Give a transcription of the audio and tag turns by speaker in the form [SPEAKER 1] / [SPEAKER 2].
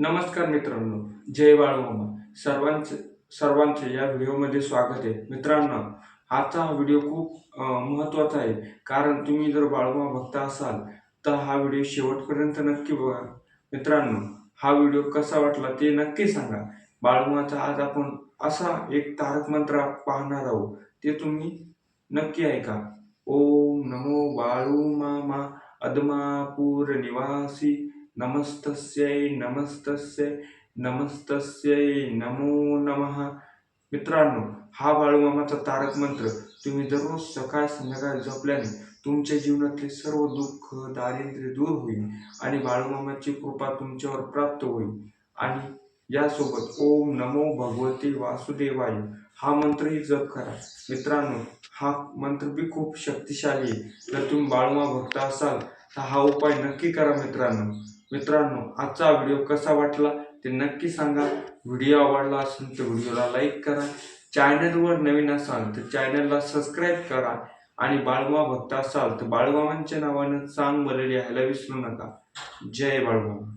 [SPEAKER 1] नमस्कार मित्रांनो, जय बाळूमामा. सर्वांचे या व्हिडिओमध्ये स्वागत आहे. मित्रांनो, आजचा हा व्हिडिओ खूप महत्त्वाचा आहे. कारण तुम्ही जर बाळूमामा भक्त असाल तर हा व्हिडिओ शेवटपर्यंत नक्की बघा. मित्रांनो, हा व्हिडिओ कसा वाटला ते नक्की सांगा. बाळूमामाचा आज आपण असा एक तारक मंत्र पाहणार आहोत, ते तुम्ही नक्की ऐका. ओम नमो बाळूमामा अदमापूर निवासी नमस्तस्यै नमस्तस्यै नमस्तस्यै नमो नमः. मित्रांनो, हा बाळूमामाचा तारक मंत्र तुम्ही दररोज सकाळ संध्याकाळ जपल्याने तुमच्या जीवनातले सर्व दुःख दारिद्र्य दूर होईल आणि बाळूमामाची कृपा तुमच्यावर प्राप्त होईल. आणि यासोबत ओम नमो भगवते वासुदेवाय हा मंत्रही जप करा. मित्रांनो, हा मंत्र बी खूप शक्तिशाली आहे. जर तुम्ही बाळूमामा भक्त असाल तर हा उपाय नक्की करा. मित्रांनो, आजचा व्हिडिओ कसा वाटला ते नक्की सांगा. व्हिडिओ आवडला असेल तर व्हिडिओला लाईक करा. चॅनलवर नवीन असाल तर चॅनलला सबस्क्राईब करा आणि बाळूमामा भक्त असाल तर बाळूमामांच्या नावानं चांग भले लिहायला विसरू नका. जय बाळूमामा.